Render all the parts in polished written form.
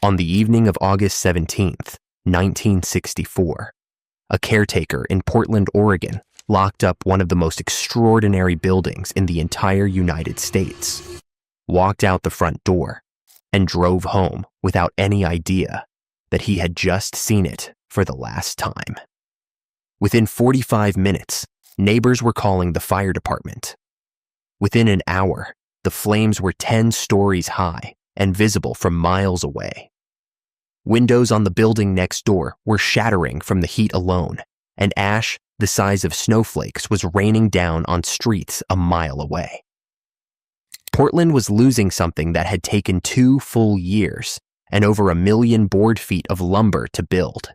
On the evening of August 17th, 1964, a caretaker in Portland, Oregon, locked up one of the most extraordinary buildings in the entire United States, walked out the front door, and drove home without any idea that he had just seen it for the last time. Within 45 minutes, neighbors were calling the fire department. Within an hour, the flames were 10 stories high and visible from miles away. Windows on the building next door were shattering from the heat alone, and ash the size of snowflakes was raining down on streets a mile away. Portland was losing something that had taken 2 full years and over 1 million board feet of lumber to build,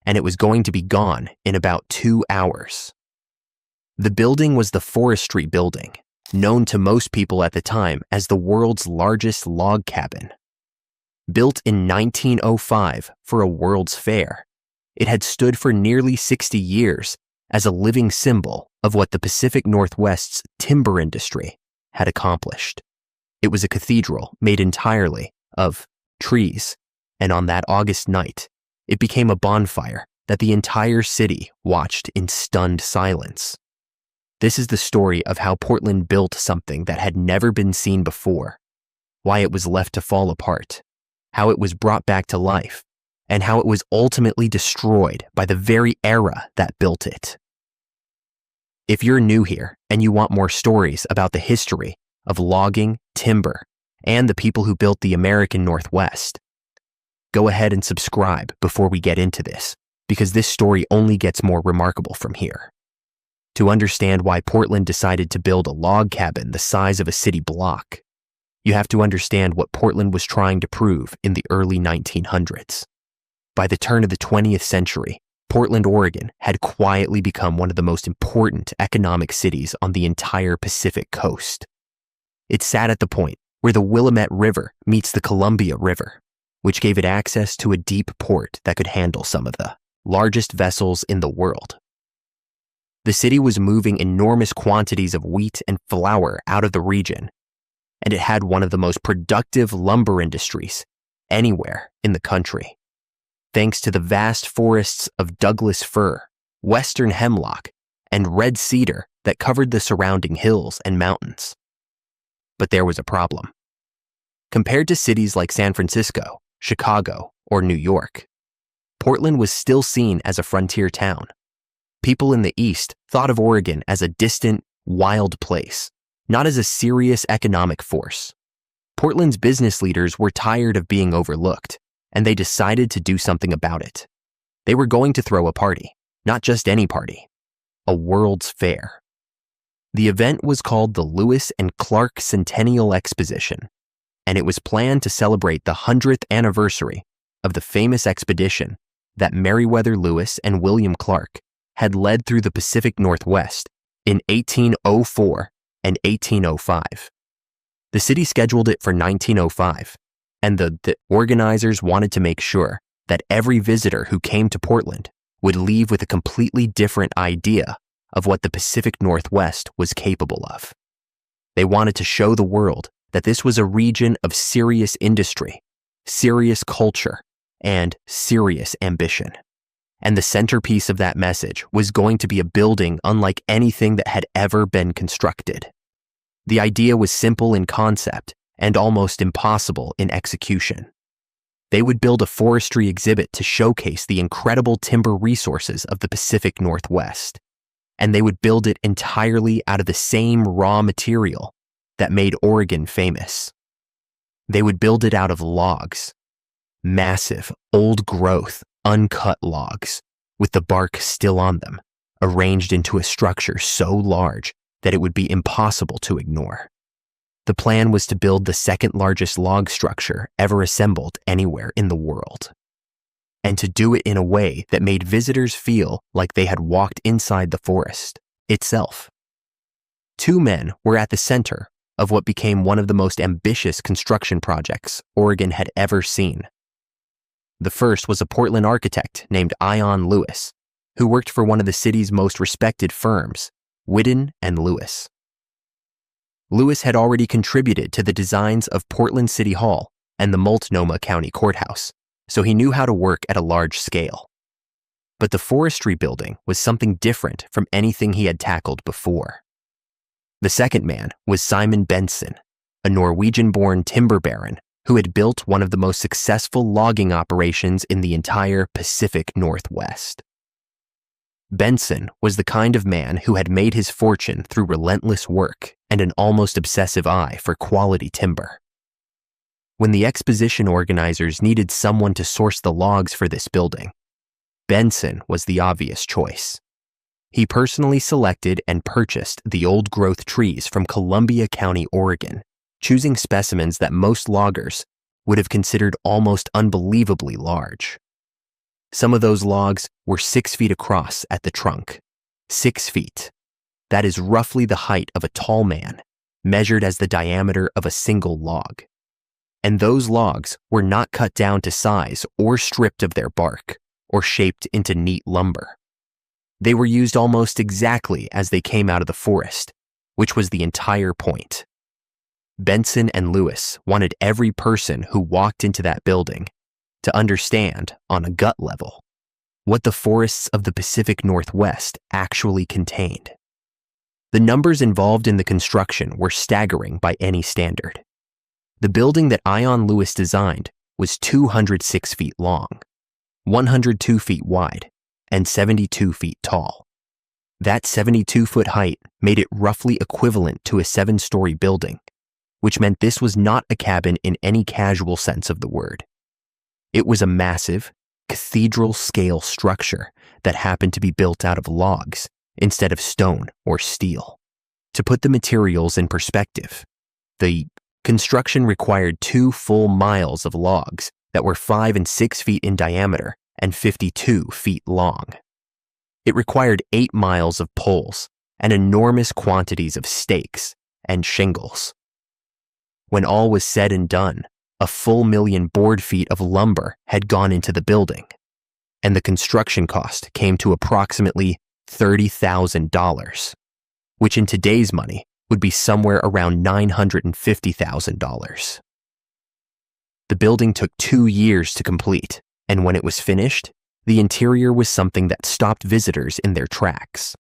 and it was going to be gone in about 2 hours. The building was the Forestry Building, known to most people at the time as the world's largest log cabin. Built in 1905 for a World's Fair, it had stood for nearly 60 years as a living symbol of what the Pacific Northwest's timber industry had accomplished. It was a cathedral made entirely of trees, and on that August night, it became a bonfire that the entire city watched in stunned silence. This is the story of how Portland built something that had never been seen before, why it was left to fall apart, how it was brought back to life, and how it was ultimately destroyed by the very era that built it. If you're new here and you want more stories about the history of logging, timber, and the people who built the American Northwest, go ahead and subscribe before we get into this, because this story only gets more remarkable from here. To understand why Portland decided to build a log cabin the size of a city block, you have to understand what Portland was trying to prove in the early 1900s. By the turn of the 20th century, Portland, Oregon had quietly become one of the most important economic cities on the entire Pacific coast. It sat at the point where the Willamette River meets the Columbia River, which gave it access to a deep port that could handle some of the largest vessels in the world. The city was moving enormous quantities of wheat and flour out of the region, and it had one of the most productive lumber industries anywhere in the country, thanks to the vast forests of Douglas fir, western hemlock, and red cedar that covered the surrounding hills and mountains. But there was a problem. Compared to cities like San Francisco, Chicago, or New York, Portland was still seen as a frontier town. People in the East thought of Oregon as a distant, wild place, not as a serious economic force. Portland's business leaders were tired of being overlooked, and they decided to do something about it. They were going to throw a party, not just any party, a World's Fair. The event was called the Lewis and Clark Centennial Exposition, and it was planned to celebrate the 100th anniversary of the famous expedition that Meriwether Lewis and William Clark had led through the Pacific Northwest in 1804 and 1805. The city scheduled it for 1905, and the organizers wanted to make sure that every visitor who came to Portland would leave with a completely different idea of what the Pacific Northwest was capable of. They wanted to show the world that this was a region of serious industry, serious culture, and serious ambition. And the centerpiece of that message was going to be a building unlike anything that had ever been constructed. The idea was simple in concept and almost impossible in execution. They would build a forestry exhibit to showcase the incredible timber resources of the Pacific Northwest, and they would build it entirely out of the same raw material that made Oregon famous. They would build it out of logs, massive, old-growth, uncut logs, with the bark still on them, arranged into a structure so large that it would be impossible to ignore. The plan was to build the second largest log structure ever assembled anywhere in the world, and to do it in a way that made visitors feel like they had walked inside the forest itself. 2 men were at the center of what became one of the most ambitious construction projects Oregon had ever seen. The first was a Portland architect named Ion Lewis, who worked for one of the city's most respected firms, Whiddon and Lewis. Lewis had already contributed to the designs of Portland City Hall and the Multnomah County Courthouse, so he knew how to work at a large scale. But the forestry building was something different from anything he had tackled before. The second man was Simon Benson, a Norwegian-born timber baron who had built one of the most successful logging operations in the entire Pacific Northwest. Benson was the kind of man who had made his fortune through relentless work and an almost obsessive eye for quality timber. When the exposition organizers needed someone to source the logs for this building, Benson was the obvious choice. He personally selected and purchased the old-growth trees from Columbia County, Oregon, choosing specimens that most loggers would have considered almost unbelievably large. Some of those logs were 6 feet across at the trunk. 6 feet. That is roughly the height of a tall man, measured as the diameter of a single log. And those logs were not cut down to size or stripped of their bark or shaped into neat lumber. They were used almost exactly as they came out of the forest, which was the entire point. Benson and Lewis wanted every person who walked into that building to understand, on a gut level, what the forests of the Pacific Northwest actually contained. The numbers involved in the construction were staggering by any standard. The building that Ion Lewis designed was 206 feet long, 102 feet wide, and 72 feet tall. That 72-foot height made it roughly equivalent to a 7-story building, which meant this was not a cabin in any casual sense of the word. It was a massive, cathedral-scale structure that happened to be built out of logs instead of stone or steel. To put the materials in perspective, the construction required 2 full miles of logs that were 5 and 6 feet in diameter and 52 feet long. It required 8 miles of poles and enormous quantities of stakes and shingles. When all was said and done, a full 1,000,000 board feet of lumber had gone into the building, and the construction cost came to approximately $30,000, which in today's money would be somewhere around $950,000. The building took 2 years to complete, and when it was finished, the interior was something that stopped visitors in their tracks.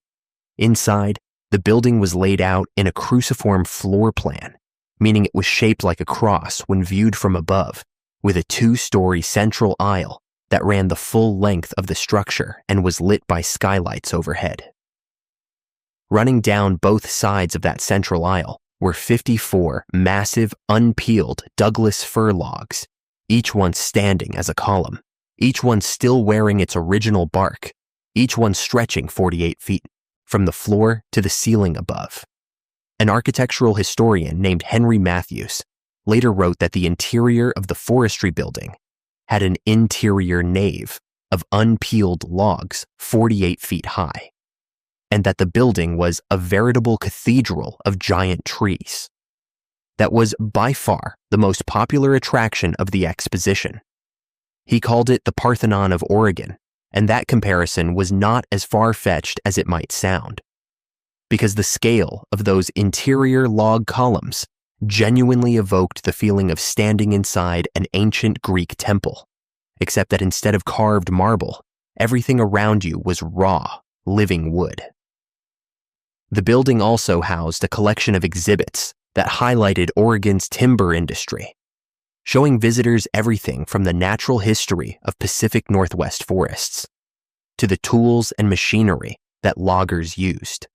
Inside, the building was laid out in a cruciform floor plan, meaning it was shaped like a cross when viewed from above, with a 2-story central aisle that ran the full length of the structure and was lit by skylights overhead. Running down both sides of that central aisle were 54 massive, unpeeled Douglas fir logs, each one standing as a column, each one still wearing its original bark, each one stretching 48 feet from the floor to the ceiling above. An architectural historian named Henry Matthews later wrote that the interior of the forestry building had an interior nave of unpeeled logs 48 feet high, and that the building was a veritable cathedral of giant trees. That was by far the most popular attraction of the exposition. He called it the Parthenon of Oregon, and that comparison was not as far-fetched as it might sound, because the scale of those interior log columns genuinely evoked the feeling of standing inside an ancient Greek temple, except that instead of carved marble, everything around you was raw, living wood. The building also housed a collection of exhibits that highlighted Oregon's timber industry, showing visitors everything from the natural history of Pacific Northwest forests to the tools and machinery that loggers used.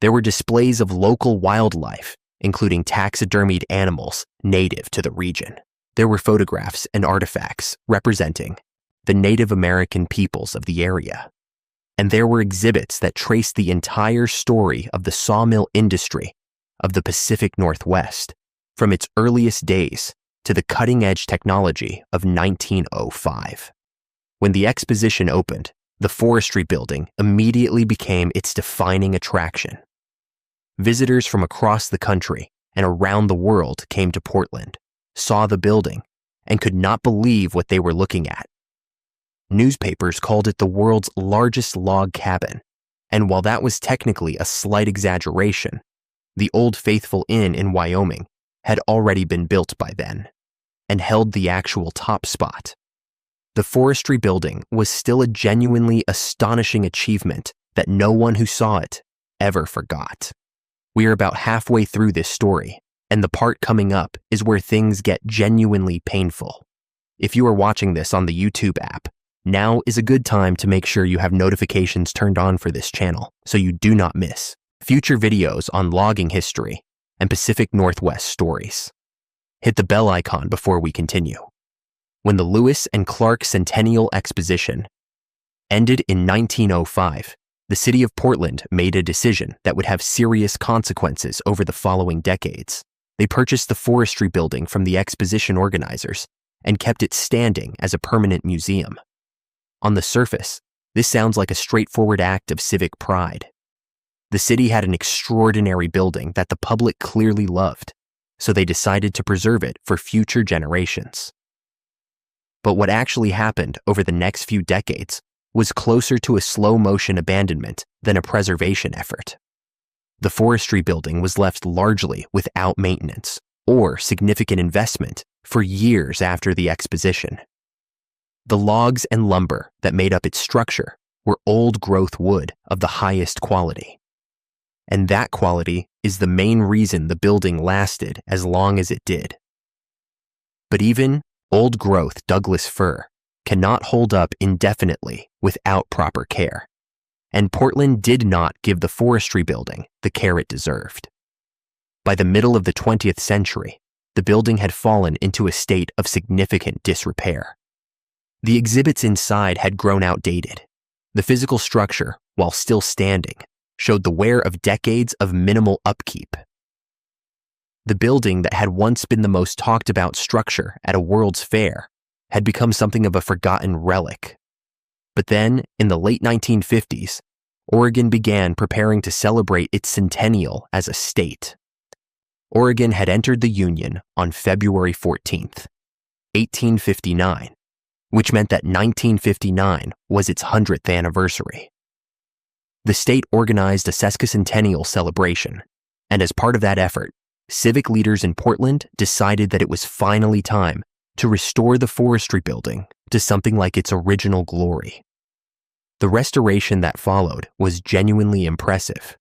There were displays of local wildlife, including taxidermied animals native to the region. There were photographs and artifacts representing the Native American peoples of the area. And there were exhibits that traced the entire story of the sawmill industry of the Pacific Northwest, from its earliest days to the cutting-edge technology of 1905. When the exposition opened, the forestry building immediately became its defining attraction. Visitors from across the country and around the world came to Portland, saw the building, and could not believe what they were looking at. Newspapers called it the world's largest log cabin, and while that was technically a slight exaggeration, the Old Faithful Inn in Wyoming had already been built by then. and held the actual top spot. The forestry building was still a genuinely astonishing achievement that no one who saw it ever forgot. We are about halfway through this story, and the part coming up is where things get genuinely painful. If you are watching this on the YouTube app, now is a good time to make sure you have notifications turned on for this channel so you do not miss future videos on logging history and Pacific Northwest stories. Hit the bell icon before we continue. When the Lewis and Clark Centennial Exposition ended in 1905, the city of Portland made a decision that would have serious consequences over the following decades. They purchased the forestry building from the exposition organizers and kept it standing as a permanent museum. On the surface, this sounds like a straightforward act of civic pride. The city had an extraordinary building that the public clearly loved, so they decided to preserve it for future generations. But what actually happened over the next few decades was closer to a slow-motion abandonment than a preservation effort. The forestry building was left largely without maintenance or significant investment for years after the exposition. The logs and lumber that made up its structure were old-growth wood of the highest quality. And that quality is the main reason the building lasted as long as it did. But even old-growth Douglas fir cannot hold up indefinitely without proper care, and Portland did not give the forestry building the care it deserved. By the middle of the 20th century, the building had fallen into a state of significant disrepair. The exhibits inside had grown outdated. The physical structure, while still standing, showed the wear of decades of minimal upkeep. The building that had once been the most talked about structure at a World's Fair had become something of a forgotten relic. But then, in the late 1950s, Oregon began preparing to celebrate its centennial as a state. Oregon had entered the Union on February 14th, 1859, which meant that 1959 was its 100th anniversary. The state organized a sesquicentennial celebration, and as part of that effort, civic leaders in Portland decided that it was finally time to restore the forestry building to something like its original glory. The restoration that followed was genuinely impressive.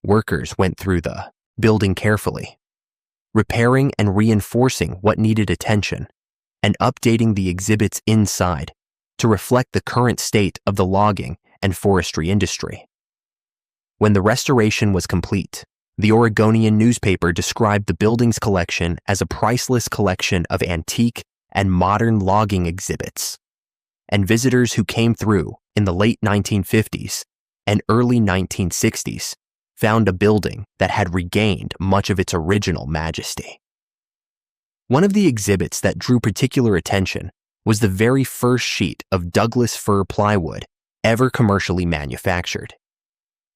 Workers went through the building carefully, repairing and reinforcing what needed attention, and updating the exhibits inside to reflect the current state of the logging and forestry industry. When the restoration was complete, the Oregonian newspaper described the building's collection as a priceless collection of antique and modern logging exhibits, and visitors who came through in the late 1950s and early 1960s found a building that had regained much of its original majesty. One of the exhibits that drew particular attention was the very first sheet of Douglas fir plywood ever commercially manufactured.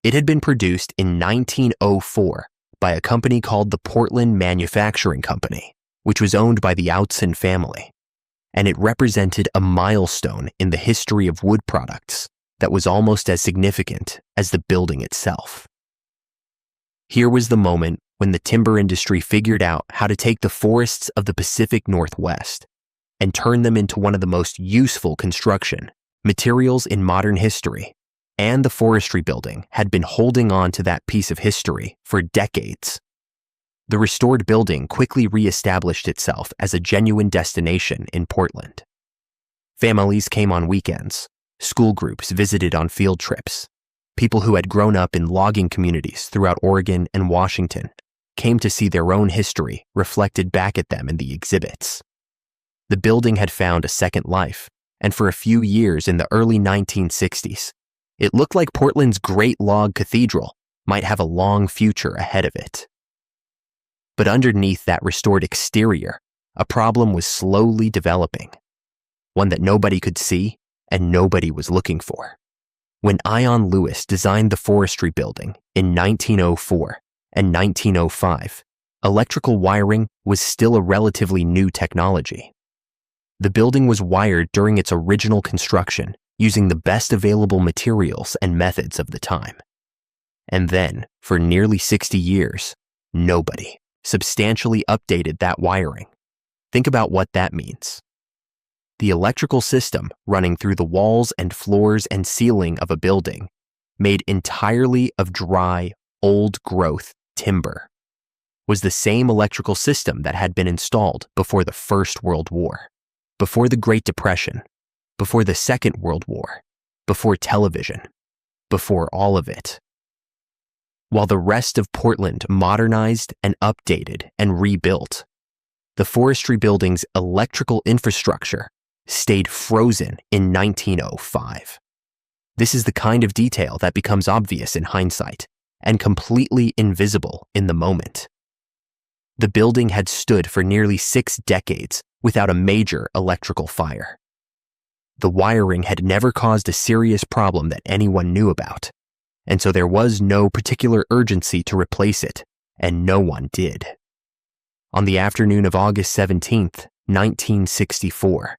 It had been produced in 1904 by a company called the Portland Manufacturing Company, which was owned by the Outson family, and it represented a milestone in the history of wood products that was almost as significant as the building itself. Here was the moment when the timber industry figured out how to take the forests of the Pacific Northwest and turn them into one of the most useful construction materials in modern history, and the forestry building had been holding on to that piece of history for decades. The restored building quickly re-established itself as a genuine destination in Portland. Families came on weekends, school groups visited on field trips. People who had grown up in logging communities throughout Oregon and Washington came to see their own history reflected back at them in the exhibits. The building had found a second life, and for a few years in the early 1960s, it looked like Portland's great log cathedral might have a long future ahead of it. But underneath that restored exterior, a problem was slowly developing, one that nobody could see and nobody was looking for. When Ion Lewis designed the forestry building in 1904 and 1905, electrical wiring was still a relatively new technology. The building was wired during its original construction using the best available materials and methods of the time. And then, for nearly 60 years, nobody substantially updated that wiring. Think about what that means. The electrical system running through the walls and floors and ceiling of a building, made entirely of dry, old-growth timber, was the same electrical system that had been installed before the First World War, before the Great Depression, before the Second World War, before television, before all of it. While the rest of Portland modernized and updated and rebuilt, the forestry building's electrical infrastructure stayed frozen in 1905. This is the kind of detail that becomes obvious in hindsight and completely invisible in the moment. The building had stood for nearly 6 decades without a major electrical fire. The wiring had never caused a serious problem that anyone knew about, and so there was no particular urgency to replace it, and no one did. On the afternoon of August 17th, 1964,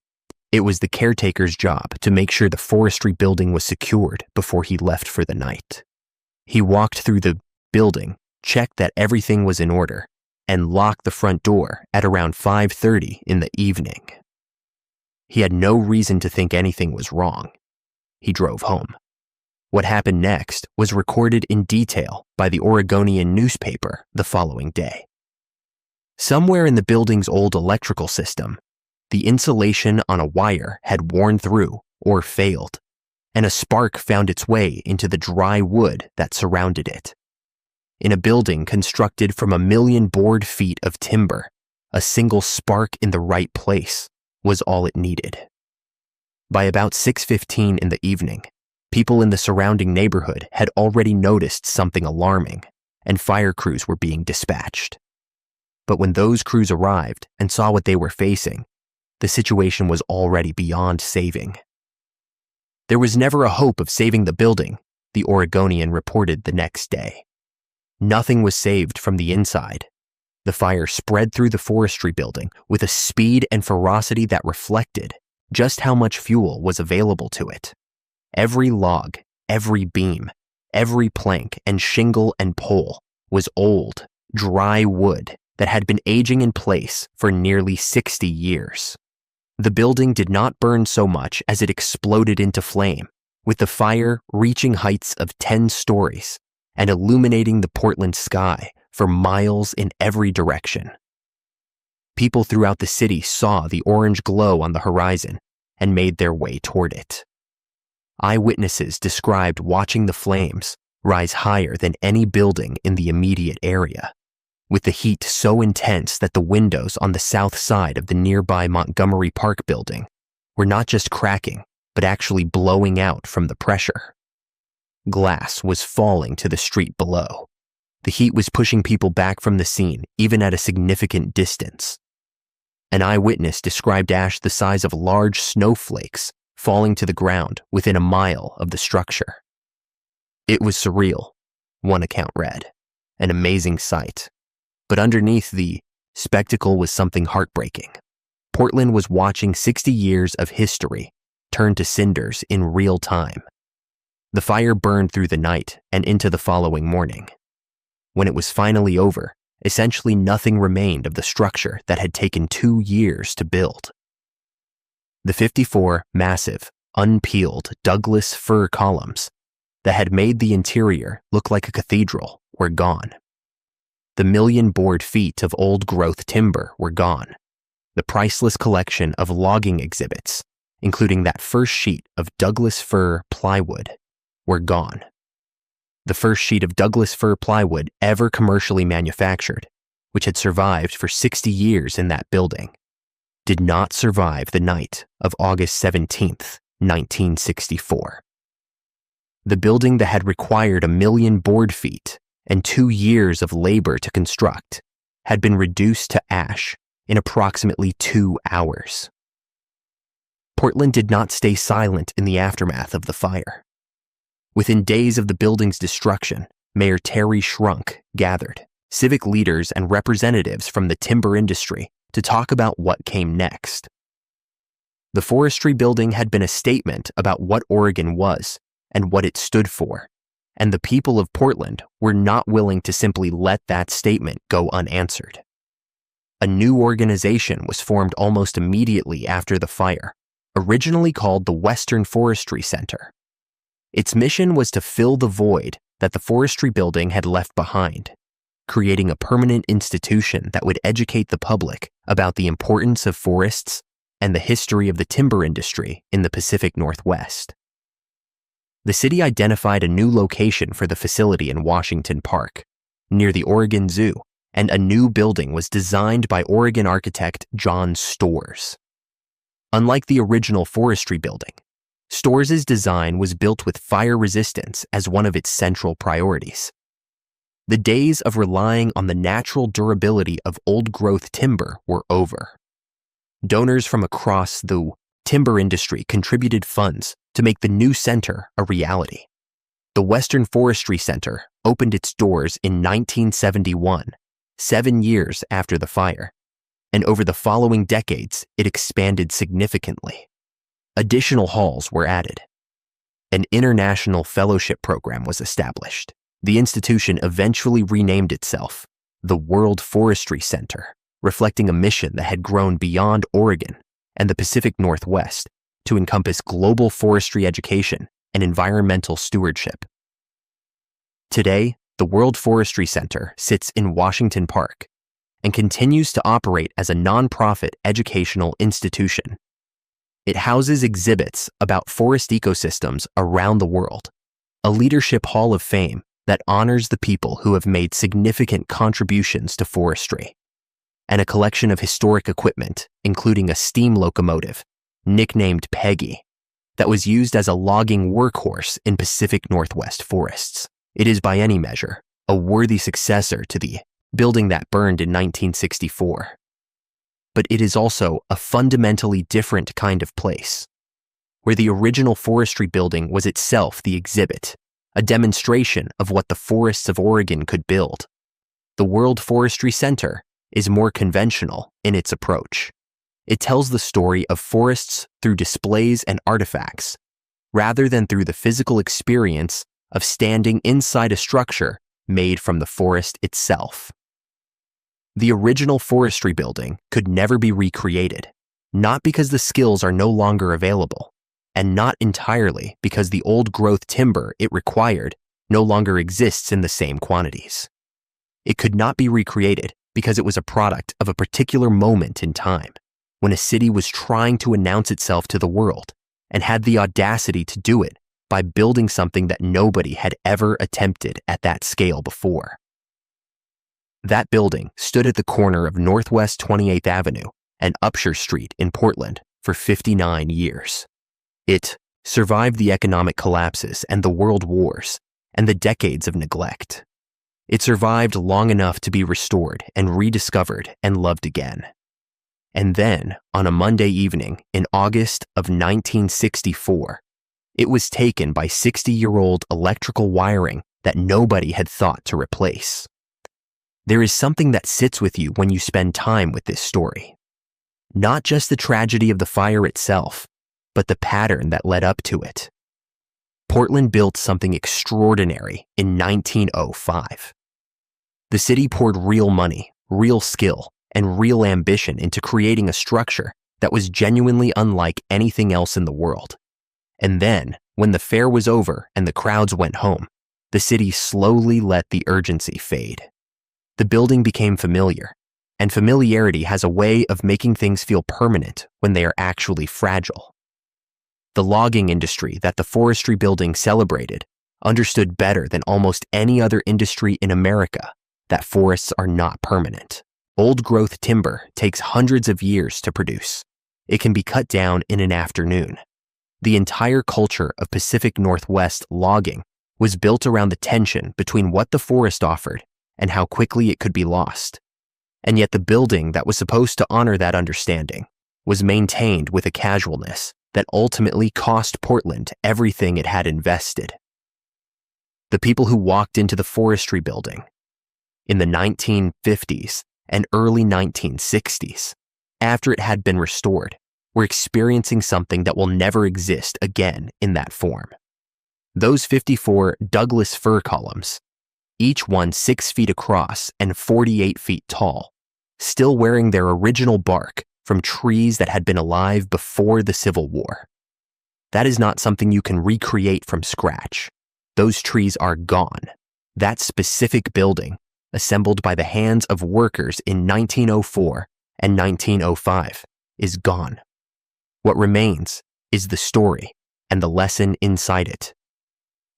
it was the caretaker's job to make sure the forestry building was secured before he left for the night. He walked through the building, checked that everything was in order, and locked the front door at around 5:30 in the evening. He had no reason to think anything was wrong. He drove home. What happened next was recorded in detail by the Oregonian newspaper the following day. Somewhere in the building's old electrical system, the insulation on a wire had worn through or failed, and a spark found its way into the dry wood that surrounded it. In a building constructed from 1 million board feet of timber, a single spark in the right place was all it needed. By about 6:15 in the evening, people in the surrounding neighborhood had already noticed something alarming, and fire crews were being dispatched. But when those crews arrived and saw what they were facing, the situation was already beyond saving. There was never a hope of saving the building, the Oregonian reported the next day. Nothing was saved from the inside. The fire spread through the forestry building with a speed and ferocity that reflected just how much fuel was available to it. Every log, every beam, every plank and shingle and pole was old, dry wood that had been aging in place for nearly 60 years. The building did not burn so much as it exploded into flame, with the fire reaching heights of 10 stories and illuminating the Portland sky for miles in every direction. People throughout the city saw the orange glow on the horizon and made their way toward it. Eyewitnesses described watching the flames rise higher than any building in the immediate area, with the heat so intense that the windows on the south side of the nearby Montgomery Park building were not just cracking, but actually blowing out from the pressure. Glass was falling to the street below. The heat was pushing people back from the scene, even at a significant distance. An eyewitness described ash the size of large snowflakes falling to the ground within a mile of the structure. It was surreal, one account read, an amazing sight. But underneath the spectacle was something heartbreaking. Portland was watching 60 years of history turn to cinders in real time. The fire burned through the night and into the following morning. When it was finally over, essentially nothing remained of the structure that had taken 2 years to build. The 54 massive, unpeeled Douglas fir columns that had made the interior look like a cathedral were gone. The 1 million board feet of old-growth timber were gone. The priceless collection of logging exhibits, including that first sheet of Douglas fir plywood, were gone. The first sheet of Douglas fir plywood ever commercially manufactured, which had survived for 60 years in that building, did not survive the night of August 17th, 1964. The building that had required 1 million board feet and 2 years of labor to construct had been reduced to ash in approximately 2 hours. Portland did not stay silent in the aftermath of the fire. Within days of the building's destruction, Mayor Terry Shrunk gathered civic leaders and representatives from the timber industry to talk about what came next. The forestry building had been a statement about what Oregon was and what it stood for, and the people of Portland were not willing to simply let that statement go unanswered. a new organization was formed almost immediately after the fire, originally called the Western Forestry Center. Its mission was to fill the void that the forestry building had left behind, creating a permanent institution that would educate the public about the importance of forests and the history of the timber industry in the Pacific Northwest. The city identified a new location for the facility in Washington Park, near the Oregon Zoo, and a new building was designed by Oregon architect John Storrs. Unlike the original forestry building, Storrs' design was built with fire resistance as one of its central priorities. The days of relying on the natural durability of old-growth timber were over. Donors from across the timber industry contributed funds to make the new center a reality. The Western Forestry Center opened its doors in 1971, 7 years after the fire, and over the following decades, it expanded significantly. Additional halls were added. An international fellowship program was established. The institution eventually renamed itself the World Forestry Center, reflecting a mission that had grown beyond Oregon and the Pacific Northwest to encompass global forestry education and environmental stewardship. Today, the World Forestry Center sits in Washington Park and continues to operate as a nonprofit educational institution. It houses exhibits about forest ecosystems around the world, a leadership hall of fame that honors the people who have made significant contributions to forestry, and a collection of historic equipment, including a steam locomotive, nicknamed Peggy, that was used as a logging workhorse in Pacific Northwest forests. It is, by any measure, a worthy successor to the building that burned in 1964. But it is also a fundamentally different kind of place, where the original forestry building was itself the exhibit, a demonstration of what the forests of Oregon could build. The World Forestry Center is more conventional in its approach. It tells the story of forests through displays and artifacts, rather than through the physical experience of standing inside a structure made from the forest itself. The original forestry building could never be recreated, not because the skills are no longer available, and not entirely because the old-growth timber it required no longer exists in the same quantities. It could not be recreated because it was a product of a particular moment in time, when a city was trying to announce itself to the world and had the audacity to do it by building something that nobody had ever attempted at that scale before. That building stood at the corner of Northwest 28th Avenue and Upshur Street in Portland for 59 years. It survived the economic collapses and the world wars and the decades of neglect. It survived long enough to be restored and rediscovered and loved again. And then, on a Monday evening in August of 1964, it was taken by 60-year-old electrical wiring that nobody had thought to replace. There is something that sits with you when you spend time with this story. Not just the tragedy of the fire itself, but the pattern that led up to it. Portland built something extraordinary in 1905. The city poured real money, real skill, and real ambition into creating a structure that was genuinely unlike anything else in the world. And then, when the fair was over and the crowds went home, the city slowly let the urgency fade. The building became familiar, and familiarity has a way of making things feel permanent when they are actually fragile. The logging industry that the forestry building celebrated understood better than almost any other industry in America that forests are not permanent. Old-growth timber takes hundreds of years to produce. It can be cut down in an afternoon. The entire culture of Pacific Northwest logging was built around the tension between what the forest offered and how quickly it could be lost. And yet the building that was supposed to honor that understanding was maintained with a casualness that ultimately cost Portland everything it had invested. The people who walked into the forestry building in the 1950s and early 1960s, after it had been restored, were experiencing something that will never exist again in that form. Those 54 Douglas fir columns, each one 6 feet across and 48 feet tall, still wearing their original bark from trees that had been alive before the Civil War. That is not something you can recreate from scratch. Those trees are gone. That specific building, assembled by the hands of workers in 1904 and 1905, is gone. What remains is the story and the lesson inside it.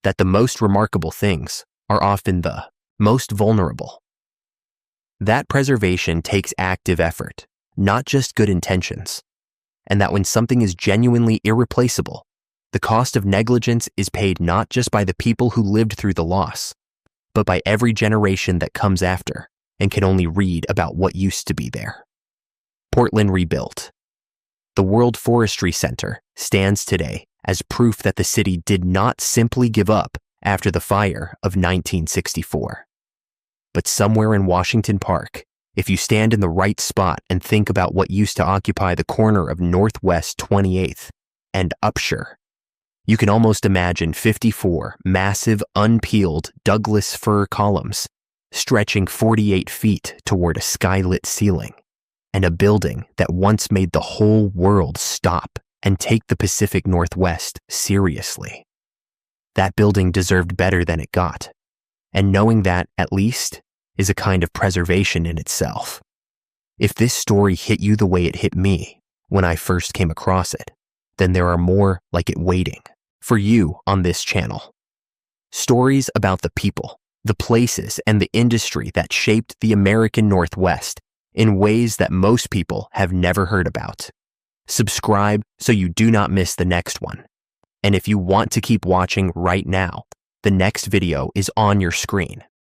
That the most remarkable things are often the most vulnerable. That preservation takes active effort, not just good intentions. And that when something is genuinely irreplaceable, the cost of negligence is paid not just by the people who lived through the loss, but by every generation that comes after and can only read about what used to be there. Portland rebuilt. The World Forestry Center stands today as proof that the city did not simply give up after the fire of 1964. But somewhere in Washington Park, if you stand in the right spot and think about what used to occupy the corner of Northwest 28th and Upshur, you can almost imagine 54 massive, unpeeled Douglas fir columns stretching 48 feet toward a skylit ceiling, and a building that once made the whole world stop and take the Pacific Northwest seriously. That building deserved better than it got, and knowing that, at least, is a kind of preservation in itself. If this story hit you the way it hit me when I first came across it, then there are more like it waiting for you on this channel. Stories about the people, the places, and the industry that shaped the American Northwest in ways that most people have never heard about. Subscribe so you do not miss the next one. And if you want to keep watching right now, the next video is on your screen.